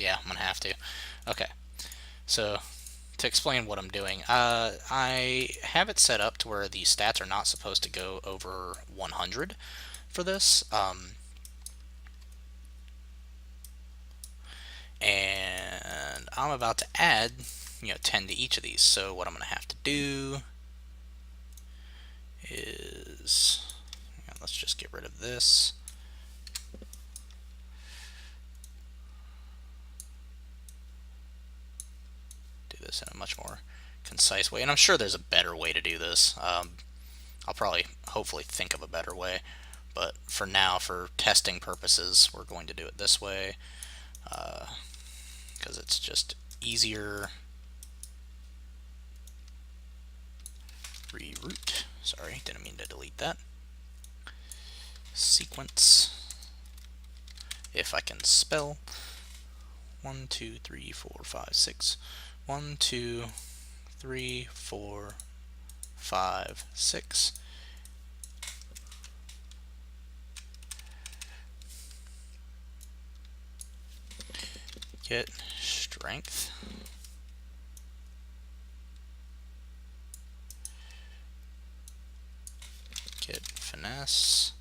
Yeah, I'm gonna have to. Okay, so to explain what I'm doing, I have it set up to where the stats are not supposed to go over 100 for this, and I'm about to add 10 to each of these. So what I'm gonna have to do is, let's just get rid of this. Do this in a much more concise way, and I'm sure there's a better way to do this. I'll probably, hopefully, think of a better way, but for now, for testing purposes, we're going to do it this way because it's just easier. Reroute. Sorry, didn't mean to delete that. Sequence. If I can spell. 1, 2, 3, 4, 5, 6. 1, 2, 3, 4, 5, 6. Get strength. Get finesse.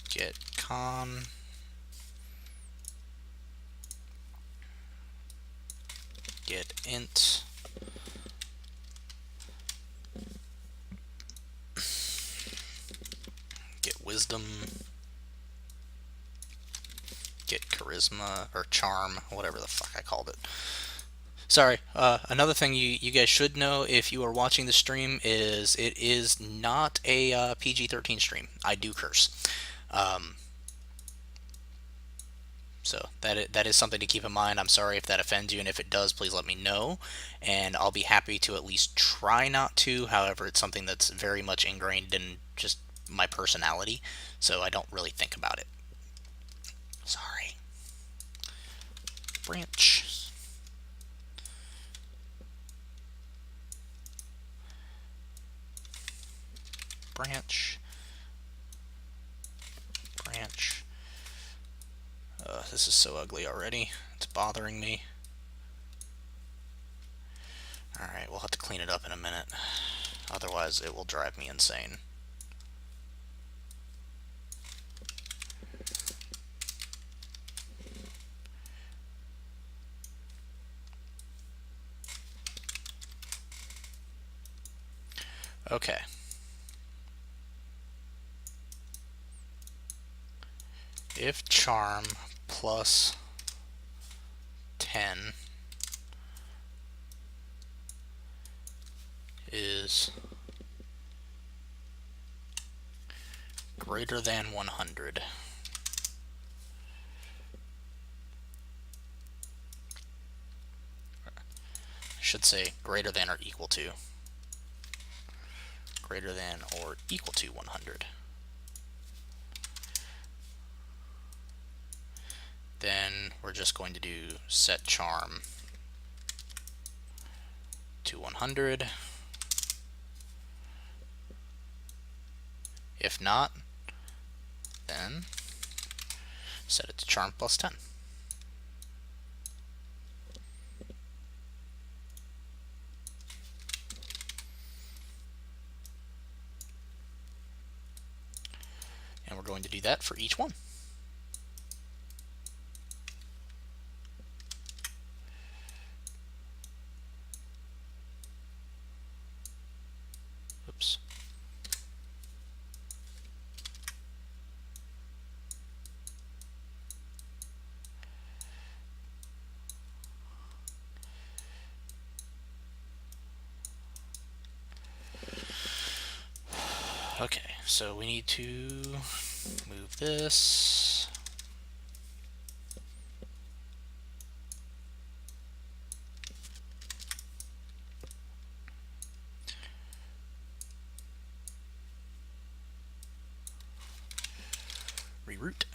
Get con. Get int. Get wisdom. Get charisma or charm, whatever the fuck I called it. Sorry. Another thing you guys should know if you are watching the stream is it is not a PG-13 stream. I do curse. So that is something to keep in mind. I'm sorry if that offends you, and if it does, please let me know, and I'll be happy to at least try not to. However, it's something that's very much ingrained in just my personality, so I don't really think about it. Sorry. Branch. Branch. Branch. This is so ugly already. It's bothering me. Alright, we'll have to clean it up in a minute. Otherwise, it will drive me insane. Okay. If charm plus 10 is greater than 100, I should say greater than or equal to. Greater than or equal to 100. Then we're just going to do set charm to 100. If not, then set it to charm plus 10. And we're going to do that for each one. Oops. Okay, so we need to move this. Reroute.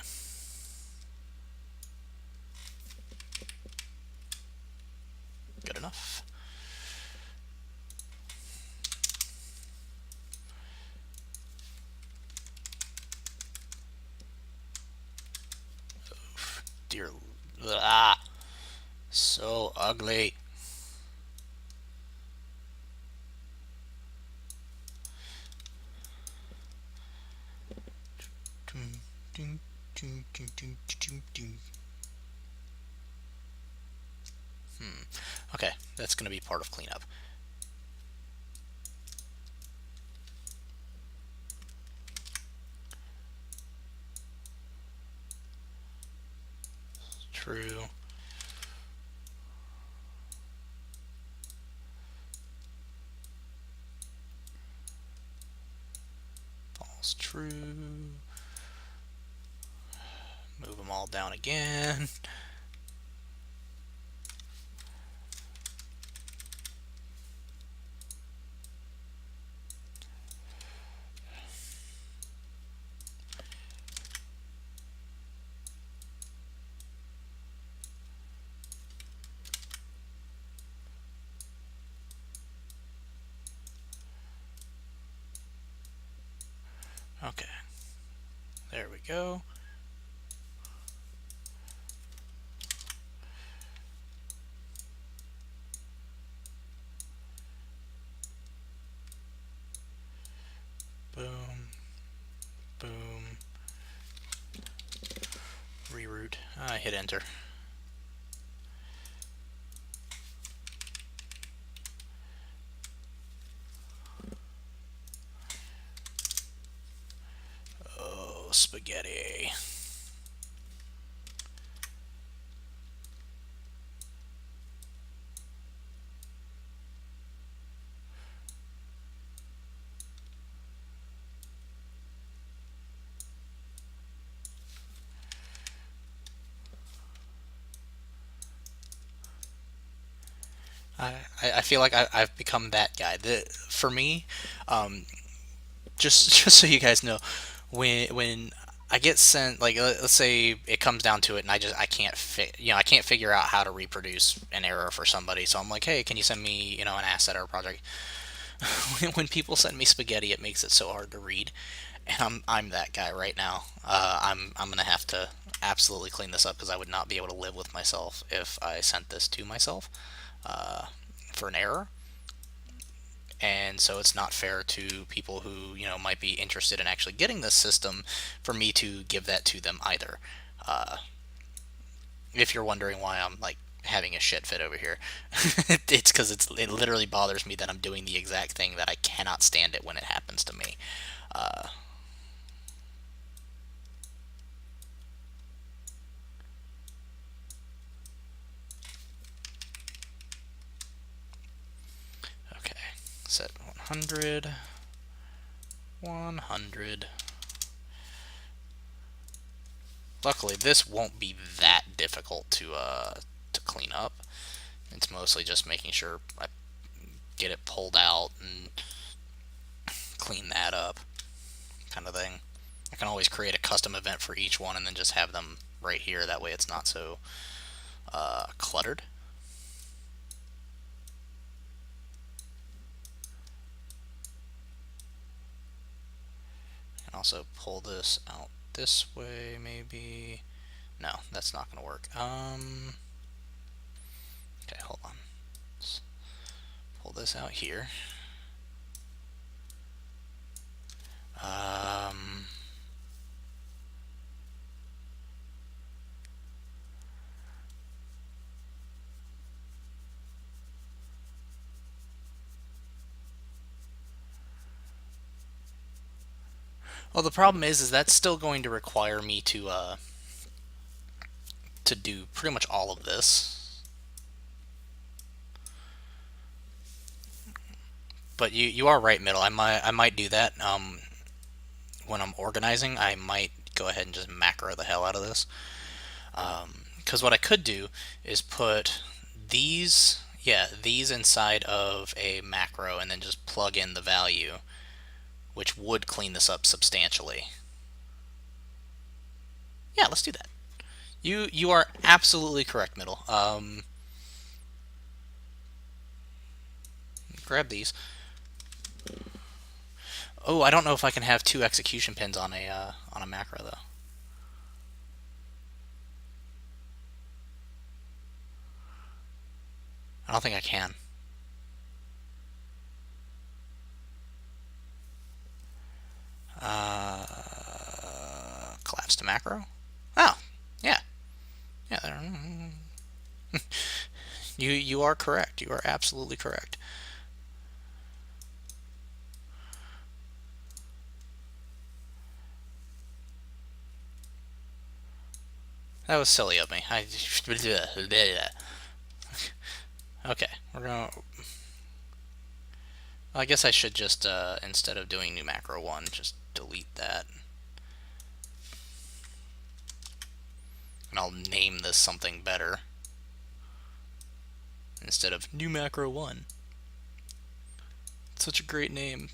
Good enough. dear. Ah, so ugly. Okay, that's going to be part of cleanup. True. False true. Move them all down again. Okay, there we go. Boom, boom. Reroute. I hit enter. Oh, spaghetti. I feel like I've become that guy. For me, um, just so you guys know, when I get sent, like, let's say it comes down to it, and I can't I can't figure out how to reproduce an error for somebody. So I'm like, hey, can you send me an asset or a project? When people send me spaghetti, it makes it so hard to read, and I'm that guy right now. I'm gonna have to absolutely clean this up because I would not be able to live with myself if I sent this to myself for an error. And so it's not fair to people who might be interested in actually getting this system for me to give that to them either. Uh, if you're wondering why I'm like having a shit fit over here, it's because it literally bothers me that I'm doing the exact thing that I cannot stand it when it happens to me. Uh, okay, set 100, 100. Luckily, this won't be that difficult to clean up. It's mostly just making sure I get it pulled out and clean that up, kind of thing. I can always create a custom event for each one and then just have them right here. That way it's not so cluttered. I can also pull this out this way, maybe. No, that's not going to work. Okay, hold on. Let's pull this out here. Um, well, the problem is that's still going to require me to do pretty much all of this. But you are right, middle. I might do that. When I'm organizing, I might go ahead and just macro the hell out of this. Because what I could do is put these inside of a macro and then just plug in the value, which would clean this up substantially. Yeah, let's do that. You are absolutely correct, middle. Grab these. Oh, I don't know if I can have two execution pins on a macro though. I don't think I can. Collapse to macro. Oh, yeah, yeah. You are correct. You are absolutely correct. That was silly of me. Okay, we're gonna. I guess I should just instead of doing new macro one, just delete that, and I'll name this something better instead of new macro one. It's such a great name.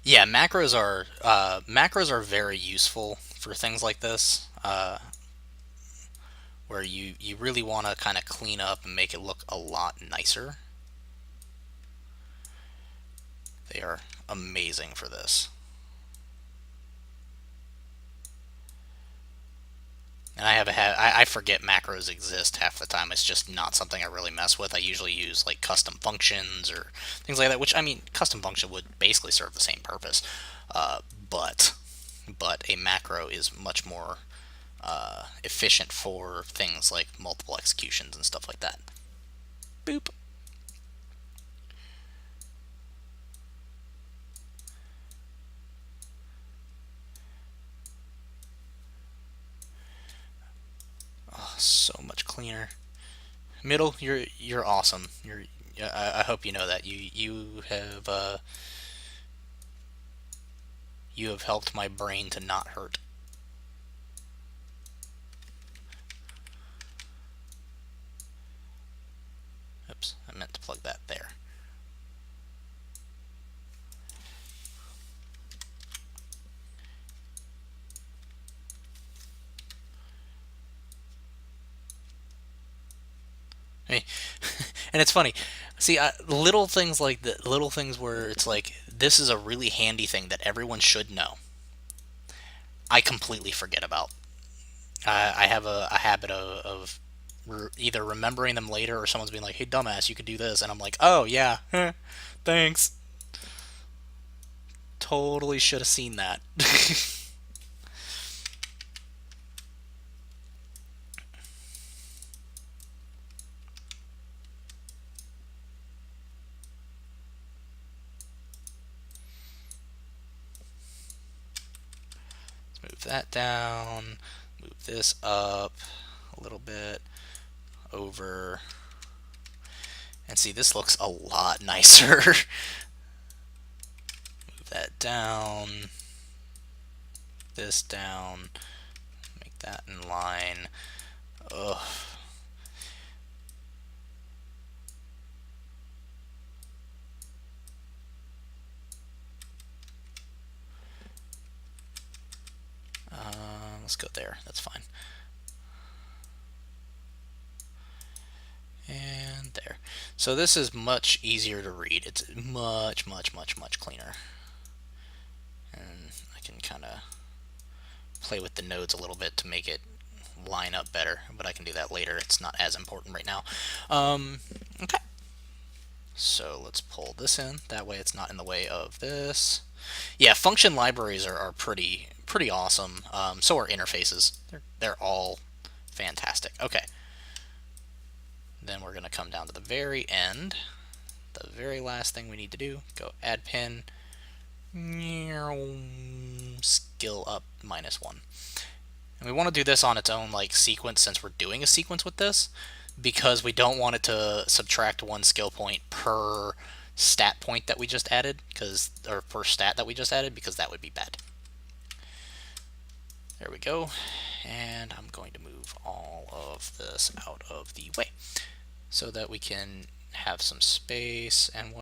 Yeah, macros are very useful for things like this, where you really want to kind of clean up and make it look a lot nicer. They are amazing for this. And I forget macros exist half the time. It's just not something I really mess with. I usually use like custom functions or things like that. Which I mean, custom function would basically serve the same purpose, uh, but but a macro is much more efficient for things like multiple executions and stuff like that. Boop. Oh, so much cleaner. Middle, you're awesome. I hope you know that you have helped my brain to not hurt. Oops, I meant to plug that there. Hey, and it's funny. See, little things like the little things where it's like this is a really handy thing that everyone should know. I completely forget about. I have a habit of either remembering them later or someone's being like, "Hey, dumbass, you could do this," and I'm like, "Oh yeah, thanks. Totally should have seen that." Let's move that down. Move this up a little bit over. And see, this looks a lot nicer. Move that down. This down. Make that in line. Ugh. Let's go there. That's fine. And there. So this is much easier to read. It's much, much, much, much cleaner. And I can kind of play with the nodes a little bit to make it line up better, but I can do that later. It's not as important right now. Okay. So let's pull this in. That way it's not in the way of this. Yeah, function libraries are pretty awesome. So are interfaces. They're all fantastic. Okay. Then we're going to come down to the very end. The very last thing we need to do, go add pin, skill up -1. And we want to do this on its own like sequence since we're doing a sequence with this, because we don't want it to subtract one skill point per stat point that we just added, or per stat that we just added, because that would be bad. There we go. And I'm going to move all of this out of the way so that we can have some space. And